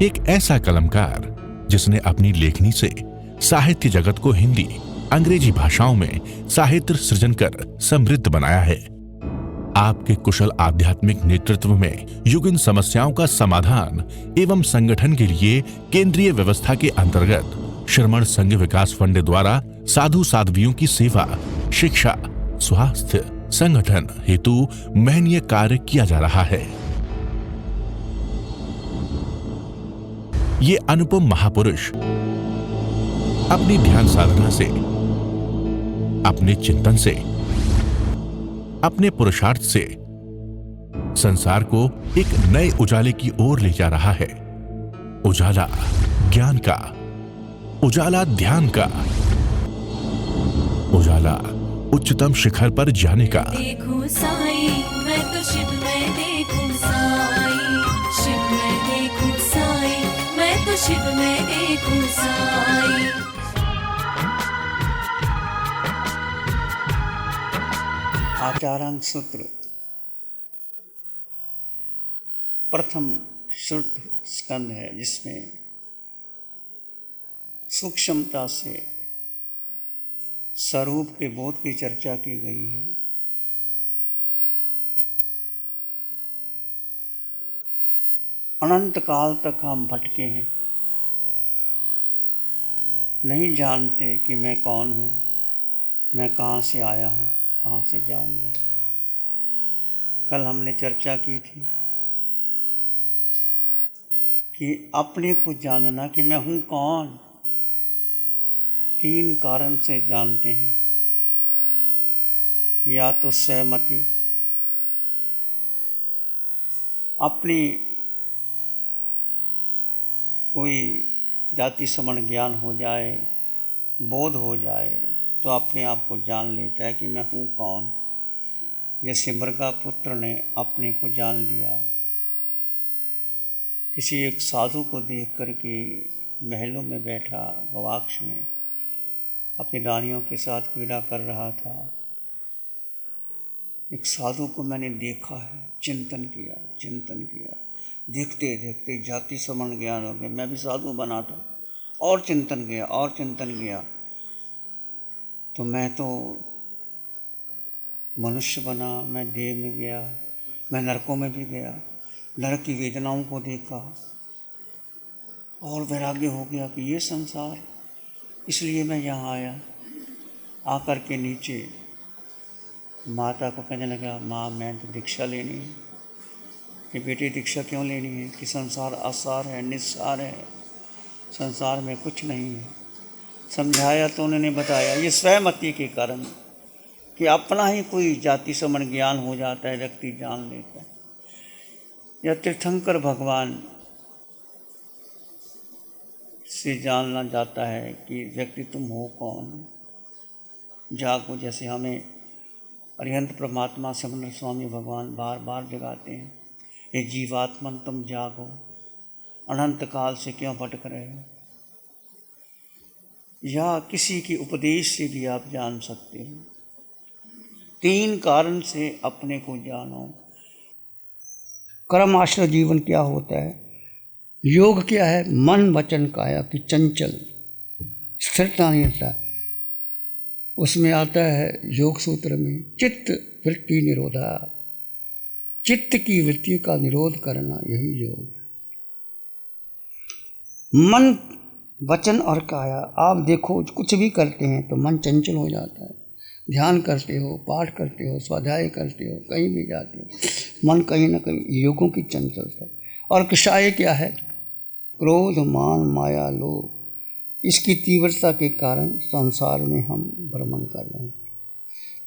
एक ऐसा कलमकार जिसने अपनी लेखनी से साहित्य जगत को हिंदी, अंग्रेजी भाषाओं में साहित्य सृजन कर समृद्ध बनाया है। आपके कुशल आध्यात्मिक नेतृत्व में युगीन समस्याओं का समाधान एवं संगठन के लिए केंद्रीय व्यवस्था के अंतर्गत श्रमण संघ विकास फंड द्वारा साधु साध्वियों की सेवा, शिक्षा, स्वास्थ्य, संगठन हेतु महनीय कार्य किया जा रहा है। ये अनुपम महापुरुष अपनी ध्यान साधना से, अपने चिंतन से, अपने पुरुषार्थ से संसार को एक नए उजाले की ओर ले जा रहा है। उजाला ज्ञान का, उजाला ध्यान का, उजाला उच्चतम शिखर पर जाने का। देखूं साई, मैं तो शिव में देखूं साई, शिव में देखूं साई, मैं तो शिव में देखूं साई। आचारांग सूत्र प्रथम श्रुत स्कंद है, जिसमें सूक्ष्मता से स्वरूप के बोध की चर्चा की गई है। अनंत काल तक हम भटके हैं, नहीं जानते कि मैं कौन हूँ, मैं कहाँ से आया हूँ, कहाँ से जाऊँगा। कल हमने चर्चा की थी कि अपने को जानना कि मैं हूँ कौन, तीन कारण से जानते हैं। या तो सहमति, अपनी कोई जाति समण ज्ञान हो जाए, बोध हो जाए, तो अपने आप को जान लेता है कि मैं हूँ कौन। जैसे मृगापुत्र ने अपने को जान लिया, किसी एक साधु को देख कर के महलों में बैठा गवाक्ष में अपनी रानियों के साथ क्रीड़ा कर रहा था। एक साधु को मैंने देखा है, चिंतन किया, देखते देखते जाति समण ज्ञान हो गया, मैं भी साधु बना था, और चिंतन किया तो मैं तो मनुष्य बना, मैं देह में गया, मैं नरकों में भी गया, नरक की वेदनाओं को देखा और वैराग्य हो गया कि ये संसार, इसलिए मैं यहाँ आया। आकर के नीचे माता को कहने लगा, माँ मैं तो दीक्षा लेनी है। कि बेटी दीक्षा क्यों लेनी है? कि संसार असार है, निस्सार है, संसार में कुछ नहीं है। समझाया तो उन्होंने बताया, ये सहमति के कारण कि अपना ही कोई जाति समण ज्ञान हो जाता है, व्यक्ति जान लेता है। या तीर्थंकर भगवान से जानना जाता है कि व्यक्ति तुम हो कौन, जागो। जैसे हमें अरिहंत परमात्मा समन स्वामी भगवान बार बार जगाते हैं, ये जीवात्मन तुम जागो, अनंत काल से क्यों भटक रहे हो। या किसी के उपदेश से भी आप जान सकते हो। तीन कारण से अपने को जानो। कर्म आश्रय जीवन क्या होता है? योग क्या है? मन वचन काया की चंचल स्थिरता नहीं रहता। उसमें आता है योग सूत्र में चित्त वृत्ति निरोधा, चित्त की वृत्ति का निरोध करना, यही योग। मन वचन और काया, आप देखो कुछ भी करते हैं तो मन चंचल हो जाता है। ध्यान करते हो, पाठ करते हो, स्वाध्याय करते हो, कहीं भी जाते हो, मन कहीं ना कहीं योगों की चंचलता। और कषाय क्या है? क्रोध, मान, माया, लोभ, इसकी तीव्रता के कारण संसार में हम भ्रमण कर रहे हैं।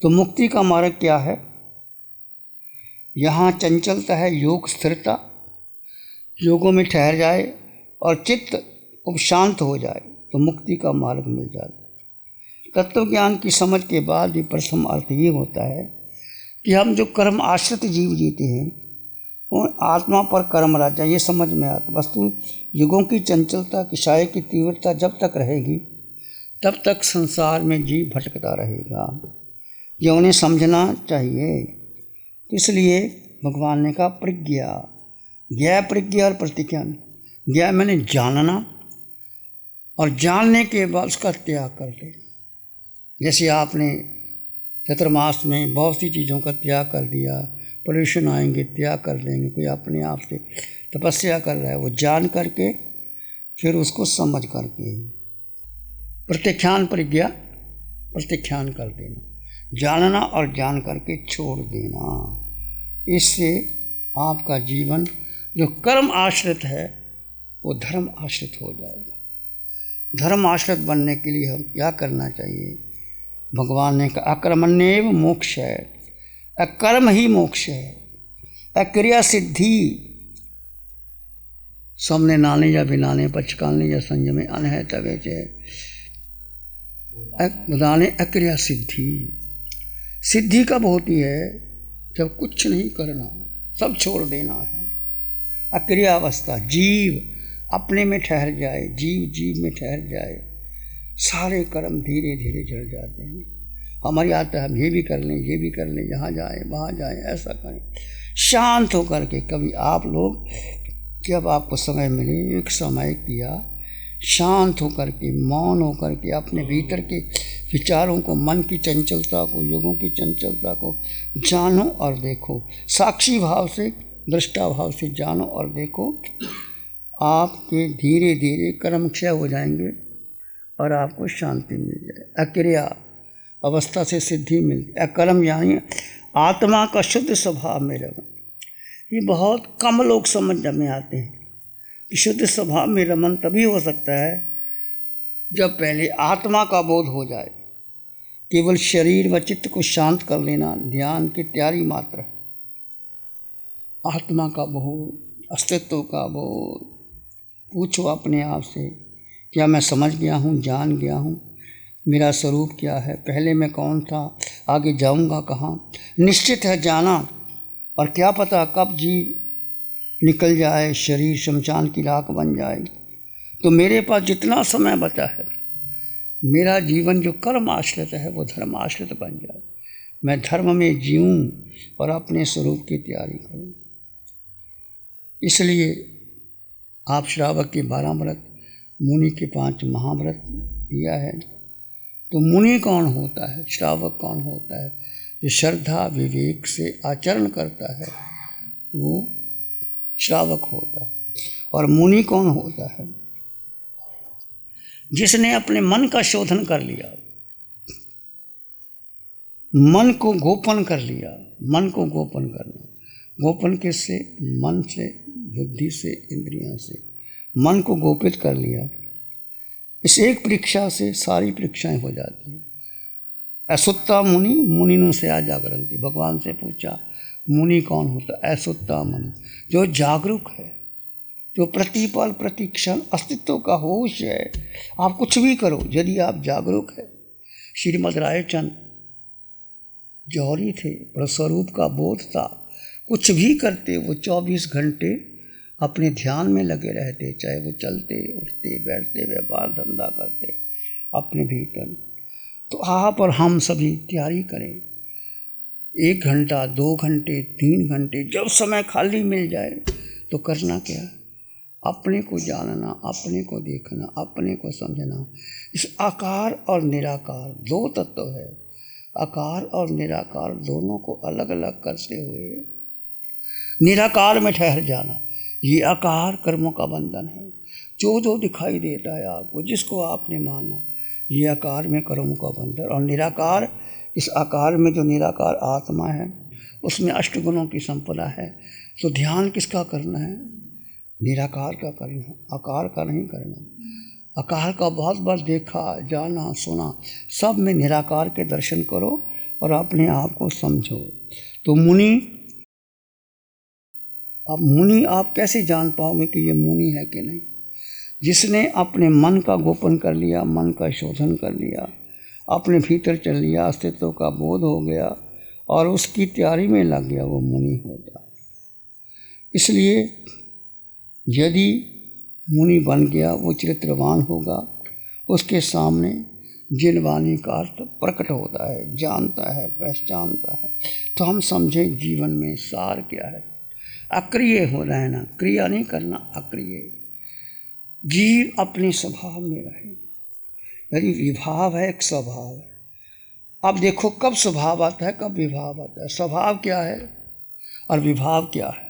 तो मुक्ति का मार्ग क्या है? यहाँ चंचलता है, योग स्थिरता, योगों में ठहर जाए और चित्त अब शांत हो जाए तो मुक्ति का मार्ग मिल जाए। तत्व ज्ञान की समझ के बाद भी प्रथम अर्थ ये होता है कि हम जो कर्म आश्रित जीव जीते हैं और आत्मा पर कर्म राज्य, ये समझ में आता। वस्तु युगों की चंचलता, किशाय की तीव्रता जब तक रहेगी तब तक संसार में जीव भटकता रहेगा। ये उन्हें समझना चाहिए। तो इसलिए भगवान ने कहा प्रज्ञा, ज्ञा प्रज्ञा और प्रतिज्ञान। ज्ञान मैंने जानना, और जानने के बाद उसका त्याग कर देना। जैसे आपने चतुर्मास में बहुत सी चीज़ों का त्याग कर दिया, पोल्यूशन आएंगे त्याग कर देंगे, कोई अपने आप से तपस्या कर रहा है, वो जान करके फिर उसको समझ करके प्रत्याख्यान परिज्ञा, प्रत्याख्यान कर देना, जानना और जान करके छोड़ देना। इससे आपका जीवन जो कर्म आश्रित है वो धर्म आश्रित हो जाएगा। धर्म आश्रित बनने के लिए हम क्या करना चाहिए? भगवान ने कहा अकर्मण्येव मोक्ष है, अकर्म ही मोक्ष है, अक्रिया सिद्धि। सामने नाने या बिनाने, पचकालने या संयमे, अन है तवे चे बदाने अक्रिया सिद्धि। सिद्धि कब होती है? जब कुछ नहीं करना, सब छोड़ देना है। अक्रिया अवस्था, जीव अपने में ठहर जाए, जीव जीव में ठहर जाए, सारे कर्म धीरे धीरे जड़ जाते हैं। हमारी आता है हम ये भी कर लें, ये भी कर लें, यहाँ जाएं वहाँ जाएं, ऐसा करें। शांत होकर के, कभी आप लोग जब आपको समय मिले, एक समय किया, शांत होकर के, मौन होकर के, अपने भीतर के विचारों को, मन की चंचलता को, युगों की चंचलता को जानो और देखो। साक्षी भाव से, दृष्टा भाव से जानो और देखो। आपके धीरे धीरे कर्म क्षय हो जाएंगे और आपको शांति मिल जाए। अक्रिया अवस्था से सिद्धि मिलती। अकर्म यानी आत्मा का शुद्ध स्वभाव में रमन। ये बहुत कम लोग समझ में आते हैं कि शुद्ध स्वभाव में रमन तभी हो सकता है जब पहले आत्मा का बोध हो जाए। केवल शरीर व चित्त को शांत कर लेना ध्यान की तैयारी मात्र है। आत्मा का बोध, अस्तित्व का बोध, पूछो अपने आप से, क्या मैं समझ गया हूँ, जान गया हूँ, मेरा स्वरूप क्या है, पहले मैं कौन था, आगे जाऊँगा कहाँ? निश्चित है जाना, और क्या पता कब जीव निकल जाए, शरीर शमशान की राख बन जाए। तो मेरे पास जितना समय बचा है, मेरा जीवन जो कर्म आश्रित है वो धर्म आश्रित बन जाए। मैं धर्म में जीऊँ और अपने स्वरूप की तैयारी करूँ। इसलिए आप श्रावक के 12 व्रत, मुनि के 5 महाव्रत दिया है। तो मुनि कौन होता है, श्रावक कौन होता है? जो श्रद्धा विवेक से आचरण करता है वो श्रावक होता है। और मुनि कौन होता है? जिसने अपने मन का शोधन कर लिया, मन को गोपन कर लिया। मन को गोपन करना, गोपन किससे? मन से, बुद्धि से, इंद्रियों से। मन को गोपित कर लिया। इस एक परीक्षा से सारी परीक्षाएं हो जाती हैं। असुत्ता मुनि, मुनिनु से आ जागरंती। भगवान से पूछा मुनि कौन होता? असुत्ता मुनि, जो जागरूक है, जो प्रतिपल प्रतिक्षण अस्तित्व का होश है। आप कुछ भी करो, यदि आप जागरूक है। श्रीमद् रायचंद जौहरी थे, पर स्वरूप का बोध था। कुछ भी करते वो 24 घंटे अपने ध्यान में लगे रहते, चाहे वो चलते उठते बैठते व्यापार धंधा करते अपने भीतर। तो आप और हम सभी तैयारी करें, 1 घंटा 2 घंटे 3 घंटे जब समय खाली मिल जाए तो करना क्या? अपने को जानना, अपने को देखना, अपने को समझना। इस आकार और निराकार 2 तत्व है। आकार और निराकार दोनों को अलग अलग करते हुए निराकार में ठहर जाना। ये आकार कर्मों का बंधन है। जो जो दिखाई देता है आपको, जिसको आपने माना, ये आकार में कर्मों का बंधन। और निराकार, इस आकार में जो निराकार आत्मा है उसमें 8 गुणों की संपदा है। तो ध्यान किसका करना है? निराकार का करना है, आकार का नहीं करना। आकार का बहुत बार देखा, जाना, सुना, सब में निराकार के दर्शन करो और अपने आप को समझो। तो मुनि आप कैसे जान पाओगे कि ये मुनि है कि नहीं? जिसने अपने मन का गोपन कर लिया, मन का शोधन कर लिया, अपने भीतर चल लिया, अस्तित्व का बोध हो गया और उसकी तैयारी में लग गया, वो मुनि होता। इसलिए यदि मुनि बन गया, वो चरित्रवान होगा। उसके सामने जिनवाणी का अर्थ प्रकट होता है, जानता है, पहचानता है। तो हम समझें जीवन में सार क्या है। अक्रिय हो रहना, क्रिया नहीं करना, अक्रिय। जीव अपने स्वभाव में रहे। यदि विभाव है, एक स्वभाव है। अब देखो कब स्वभाव आता है, कब विभाव आता है। स्वभाव क्या है और विभाव क्या है,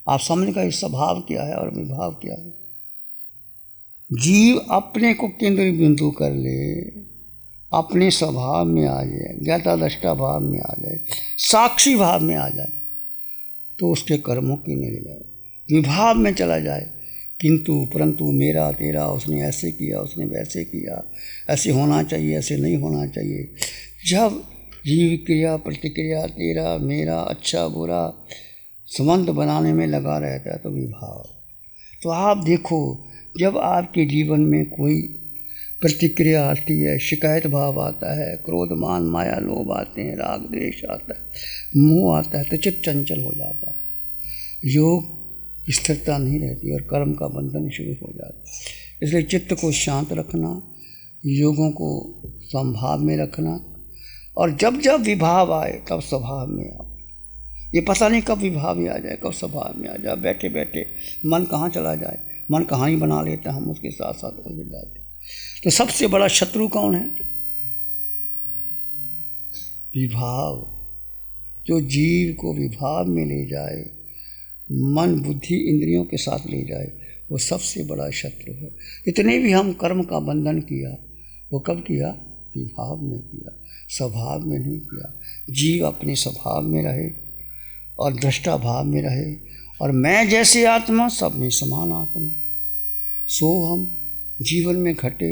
आप समझ गए। स्वभाव क्या है और विभाव क्या है। जीव अपने को केंद्र बिंदु कर ले, अपने स्वभाव में आ जाए, ज्ञाता दृष्टा भाव में आ जाए, साक्षी भाव में आ जाए, तो उसके कर्मों की नहीं जाए। विभाव में चला जाए, किंतु परंतु, मेरा तेरा, उसने ऐसे किया, उसने वैसे किया, ऐसे होना चाहिए, ऐसे नहीं होना चाहिए। जब जीव क्रिया प्रतिक्रिया, तेरा मेरा, अच्छा बुरा संबंध बनाने में लगा रहता है तो विभाव। तो आप देखो, जब आपके जीवन में कोई प्रतिक्रिया आती है, शिकायत भाव आता है, क्रोध मान माया लोभ आते हैं, राग द्वेष आता है, मोह आता है, तो चित्त चंचल हो जाता है, योग स्थिरता नहीं रहती और कर्म का बंधन शुरू हो जाता है। इसलिए चित्त को शांत रखना, योगों को संभाव में रखना, और जब जब विभाव आए तब स्वभाव में आओ। ये पता नहीं कब विभाव में आ जाए, कब स्वभाव में आ जाए। बैठे बैठे मन कहाँ चला जाए, मन कहानी बना लेता, हम उसके साथ साथ उलझ जाते। तो सबसे बड़ा शत्रु कौन है? विभाव। जो जीव को विभाव में ले जाए, मन बुद्धि इंद्रियों के साथ ले जाए, वो सबसे बड़ा शत्रु है। इतने भी हम कर्म का बंधन किया, वो कब किया? विभाव में किया, स्वभाव में नहीं किया। जीव अपने स्वभाव में रहे और दृष्टा भाव में रहे, और मैं जैसे आत्मा सब में समान आत्मा। सो हम जीवन में घटे,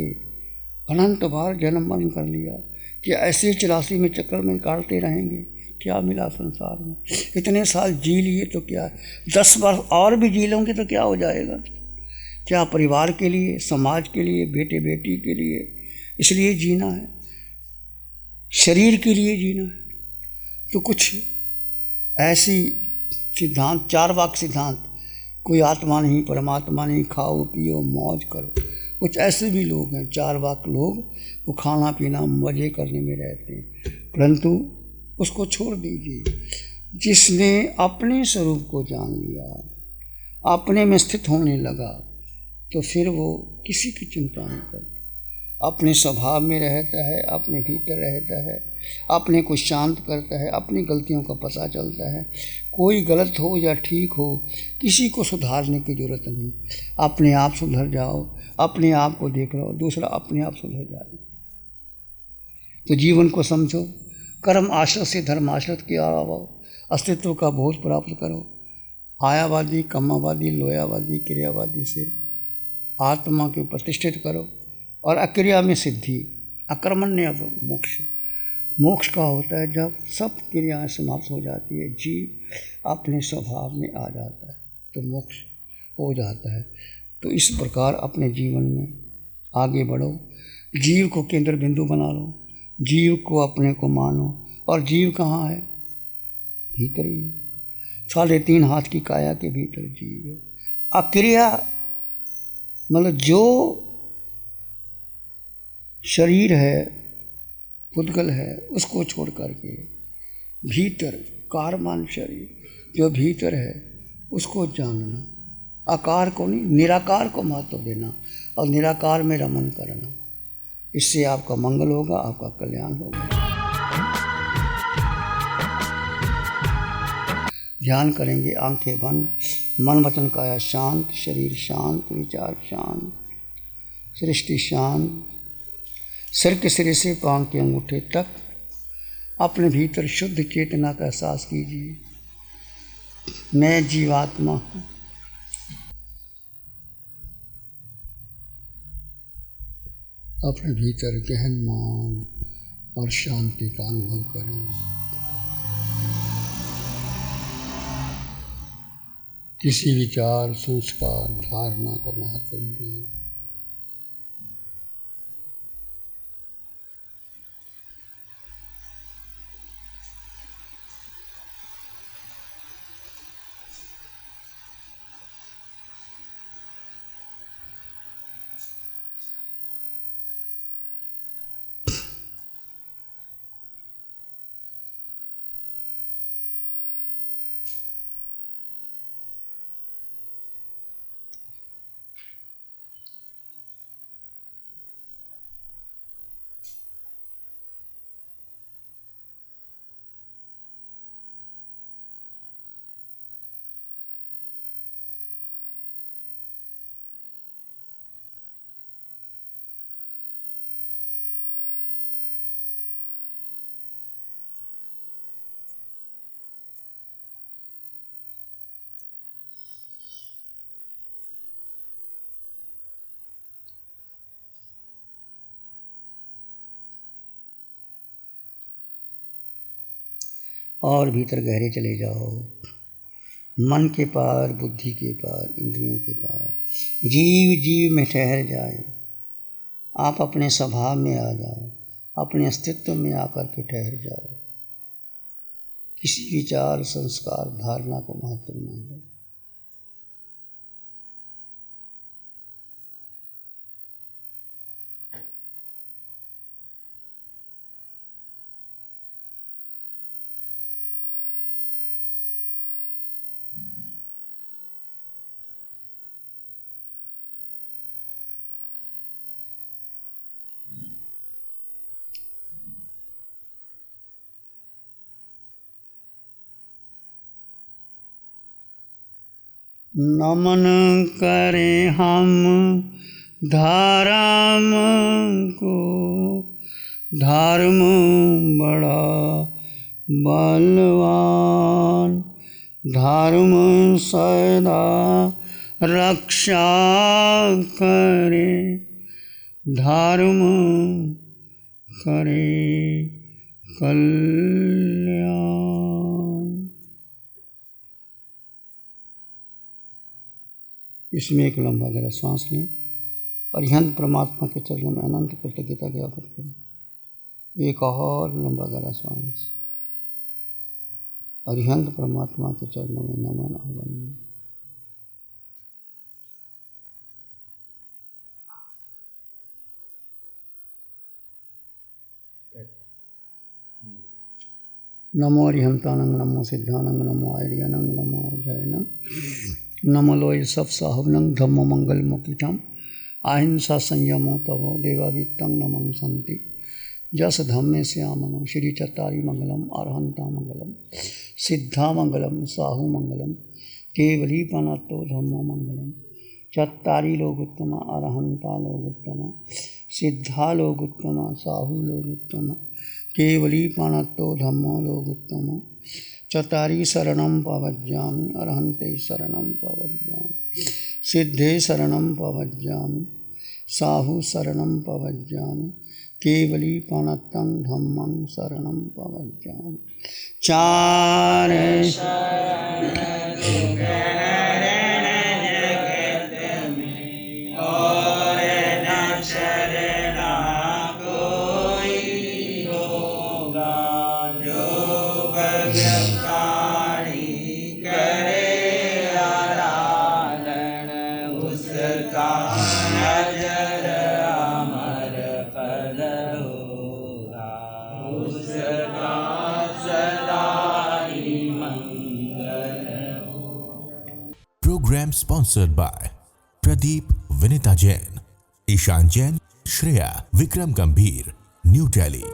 अनंत बार जन्म मरण कर लिया कि ऐसे 84 में चक्कर में काटते रहेंगे। क्या मिला संसार में? इतने साल जी लिए तो क्या, 10 वर्ष और भी जी लोगे तो क्या हो जाएगा? क्या परिवार के लिए, समाज के लिए, बेटे बेटी के लिए इसलिए जीना है, शरीर के लिए जीना है। तो कुछ ऐसी सिद्धांत, 4 वाक सिद्धांत, कोई आत्मा नहीं, परमात्मा नहीं, खाओ पियो मौज करो। कुछ ऐसे भी लोग हैं, 4 वाक लोग, वो खाना पीना मजे करने में रहते हैं, परंतु उसको छोड़ दीजिए। जिसने अपने स्वरूप को जान लिया, अपने में स्थित होने लगा, तो फिर वो किसी की चिंता नहीं करता, अपने स्वभाव में रहता है, अपने भीतर रहता है, अपने को शांत करता है, अपनी गलतियों का पता चलता है। कोई गलत हो या ठीक हो, किसी को सुधारने की जरूरत नहीं। अपने आप सुधर जाओ, अपने आप को देख लो, दूसरा अपने आप सुधर जाए। तो जीवन को समझो, कर्म आश्रत से धर्म आश्रत की आओ, अस्तित्व का बोध प्राप्त करो। आयावादी, कमावादी, लोयावादी, क्रियावादी से आत्मा को प्रतिष्ठित करो, और अक्रिया में सिद्धि, अकर्मण्य मोक्ष। मोक्ष का होता है जब सब क्रियाएं समाप्त हो जाती है, जीव अपने स्वभाव में आ जाता है, तो मोक्ष हो जाता है। तो इस प्रकार अपने जीवन में आगे बढ़ो, जीव को केंद्र बिंदु बना लो, जीव को अपने को मानो। और जीव कहाँ है? भीतर ही है, 3.5 हाथ की काया के भीतर जीव है। अक्रिया मतलब जो शरीर है, पुद्गल है, उसको छोड़ करके भीतर कारमान शरीर जो भीतर है उसको जानना, आकार को नहीं, निराकार को महत्व देना और निराकार में रमन करना। इससे आपका मंगल होगा, आपका कल्याण होगा। ध्यान करेंगे, आंखें बंद, मन वचन काया शांत, शरीर शांत, विचार शांत, सृष्टि शांत। सिर के सिरे से पांव के अंगूठे तक अपने भीतर शुद्ध चेतना का एहसास कीजिए। मैं जीवात्मा हूँ। अपने भीतर गहन मौन और शांति का अनुभव करें। किसी विचार, संस्कार, धारणा को महत्व देना। और भीतर गहरे चले जाओ, मन के पार, बुद्धि के पार, इंद्रियों के पार, जीव जीव में ठहर जाए। आप अपने स्वभाव में आ जाओ, अपने अस्तित्व में आकर के ठहर जाओ। किसी विचार, संस्कार, धारणा को महत्व न दो। नमन करें हम धाराम को, धर्म बड़ा बलवान, धर्म सदा रक्षा करे, धर्म करे कल्याण। इसमें एक लंबा गहरा सांस लें, अरिहंत परमात्मा के चरणों में अनंत कृतज्ञता ज्ञापन करें। एक और लंबा गहरा सांस, अरिहंत परमात्मा के चरणों में नमन और वंदन। नमो अरिहंतानंग, नमो सिद्धानंग, नमो आर्यनंग, नमो जयनंग, नमो लोय सब साहबनंग, धम्मो मंगल मुक्तिटम, अहिंसा संयमो तवो देवादित्यं नमं संति, जस धम्मे श्यामनो श्री चत्तारी मंगलम, अरहंता मंगलम, सिद्धा मंगलम, साहु मंगलम, केवली पनतो धम्मो मंगलम। चत्तारी लोगोत्तमा, अरहंता लोगोत्तमा, सिद्धा लोगोत्तमा, साहु लोगोत्तमा, केवली पनतो धम्मो लोगोत्तमा। चत्तारी शरणं पवज्जामि, अरहन्ते शरणं पवज्जामि, सिद्धे शरणं पवज्जामि, साहु शरणं पवज्जामि, केवली पनतं धम्मं शरणं पवज्जामि। चार शरण जगत में और न शरणा कोई होगा, जो Program sponsored by Pradeep, Vinita Jain, Ishan Jain, Shreya, Vikram Gambhir, New Delhi.